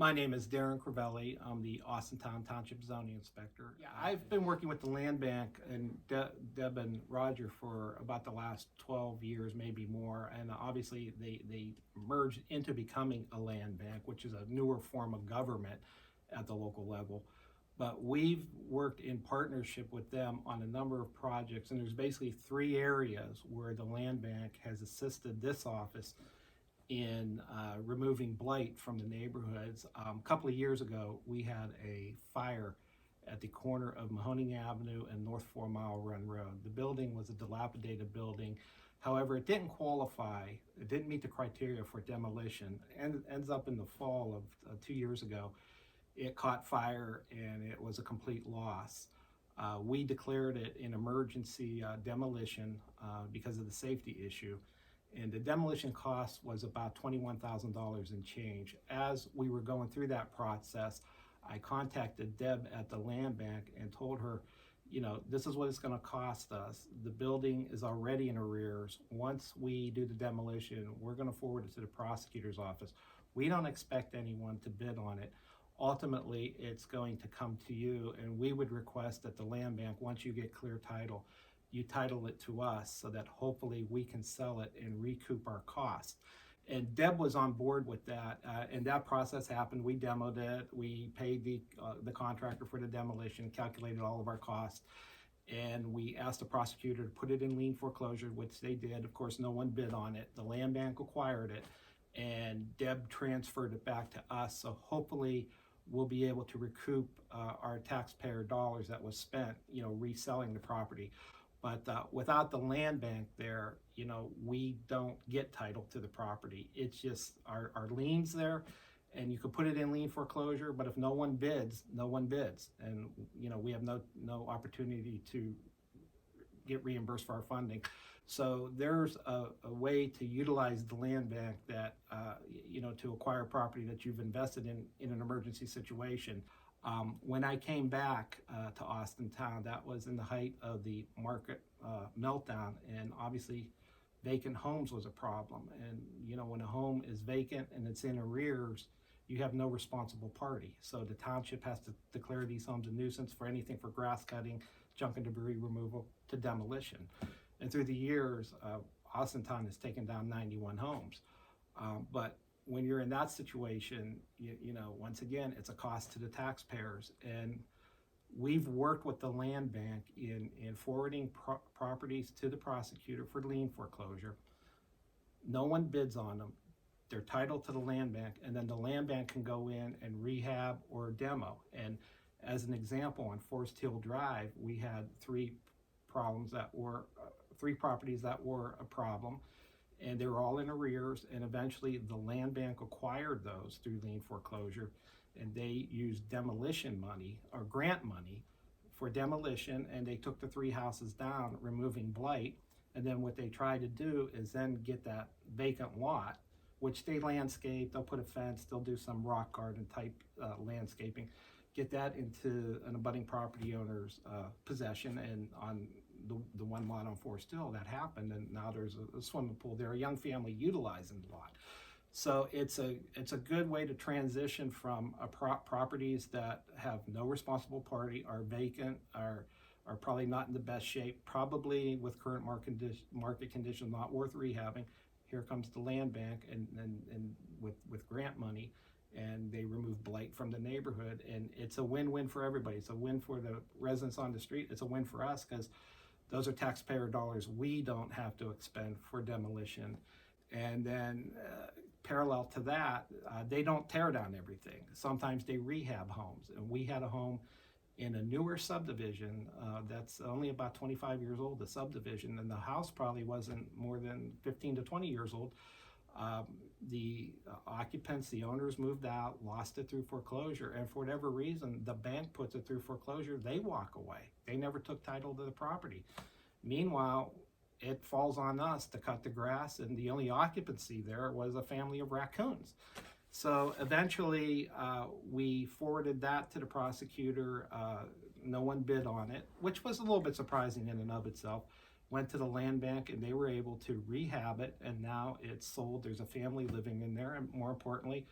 My name is Darren Crivelli. I'm the Austintown Township zoning inspector. Yeah, I've been working with the land bank and Deb and Roger for about the last 12 years, maybe more. And obviously they merged into becoming a land bank, which is a newer form of government at the local level. But we've worked in partnership with them on a number of projects, and there's basically three areas where the land bank has assisted this office in removing blight from the neighborhoods. A couple of years ago, we had a fire at the corner of Mahoning Avenue and North 4 Mile Run Road. The building was a dilapidated building. However, it didn't qualify, it didn't meet the criteria for demolition, and ends up in the fall of 2 years ago. It caught fire and it was a complete loss. We declared it an emergency demolition because of the safety issue. And the demolition cost was about $21,000 in change. As we were going through that process, I contacted Deb at the land bank and told her, this is what it's going to cost us. The building is already in arrears. Once we do the demolition, we're going to forward it to the prosecutor's office. We don't expect anyone to bid on it. Ultimately, it's going to come to you, and we would request that the land bank, once you get clear title, you title it to us so that hopefully we can sell it and recoup our costs. And Deb was on board with that, and that process happened. We demoed it, we paid the contractor for the demolition, calculated all of our costs, and we asked the prosecutor to put it in lien foreclosure, which they did. Of course, no one bid on it. The land bank acquired it, and Deb transferred it back to us. So hopefully we'll be able to recoup our taxpayer dollars that was spent, reselling the property. But without the land bank there, we don't get title to the property. It's just our liens there, and you could put it in lien foreclosure, but if no one bids, no one bids. And, we have no opportunity to get reimbursed for our funding. So there's a way to utilize the land bank that, to acquire property that you've invested in an emergency situation. When I came back to Austintown, that was in the height of the market meltdown, and obviously vacant homes was a problem. And when a home is vacant and it's in arrears, you have no responsible party. So the township has to declare these homes a nuisance for anything for grass cutting, junk and debris removal to demolition. And through the years, Austintown has taken down 91 homes. But when you're in that situation, once again, it's a cost to the taxpayers. And we've worked with the land bank in forwarding properties to the prosecutor for lien foreclosure. No one bids on them. They're titled to the land bank, and then the land bank can go in and rehab or demo. And as an example, on Forest Hill Drive, we had three properties that were a problem, and they were all in arrears, and eventually the land bank acquired those through lien foreclosure, and they used demolition money or grant money for demolition, and they took the three houses down, removing blight. And then what they tried to do is then get that vacant lot, which they landscape, they'll put a fence, they'll do some rock garden type landscaping, get that into an abutting property owner's possession. And on the one lot on Forest Hill, that happened, and now there's a swimming pool there, a young family utilizing the lot. So it's a good way to transition from properties that have no responsible party, are vacant, are probably not in the best shape, probably with current market conditions not worth rehabbing. Here comes the land bank and with grant money, and they remove blight from the neighborhood, and it's a win-win for everybody. It's a win for the residents on the street. It's a win for us because those are taxpayer dollars we don't have to expend for demolition. And then parallel to that, they don't tear down everything. Sometimes they rehab homes, and we had a home in a newer subdivision that's only about 25 years old, the subdivision, and the house probably wasn't more than 15 to 20 years old. The occupants, the owners moved out, lost it through foreclosure, and for whatever reason, the bank puts it through foreclosure, they walk away. They never took title to the property. Meanwhile, it falls on us to cut the grass, and the only occupancy there was a family of raccoons. So eventually we forwarded that to the prosecutor. No one bid on it, which was a little bit surprising in and of itself. Went to the land bank, and they were able to rehab it, and now it's sold. There's a family living in there, and more importantly,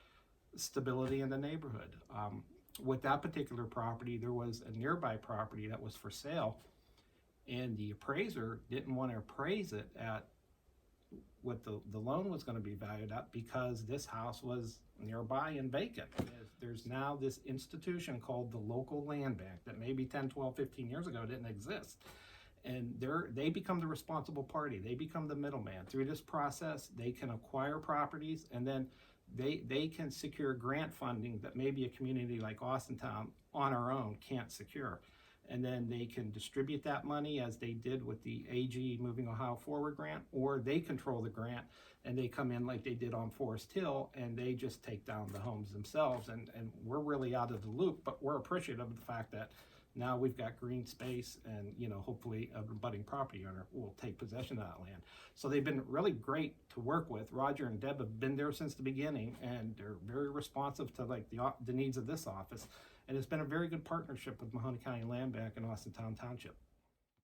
stability in the neighborhood. With that particular property, there was a nearby property that was for sale, and the appraiser didn't want to appraise it at what the loan was going to be valued at, because this house was nearby and vacant. There's now this institution called the local land bank that maybe 10, 12, 15 years ago didn't exist. And they become the responsible party. They become the middleman. Through this process, they can acquire properties, and then they can secure grant funding that maybe a community like Austintown on our own can't secure. And then they can distribute that money as they did with the AG Moving Ohio Forward grant, or they control the grant and they come in like they did on Forest Hill and they just take down the homes themselves. And we're really out of the loop, but we're appreciative of the fact that now we've got green space, and hopefully a budding property owner will take possession of that land. So they've been really great to work with. Roger and Deb have been there since the beginning, and they're very responsive to the needs of this office. And it's been a very good partnership with Mahoning County Land Bank and Austintown Township.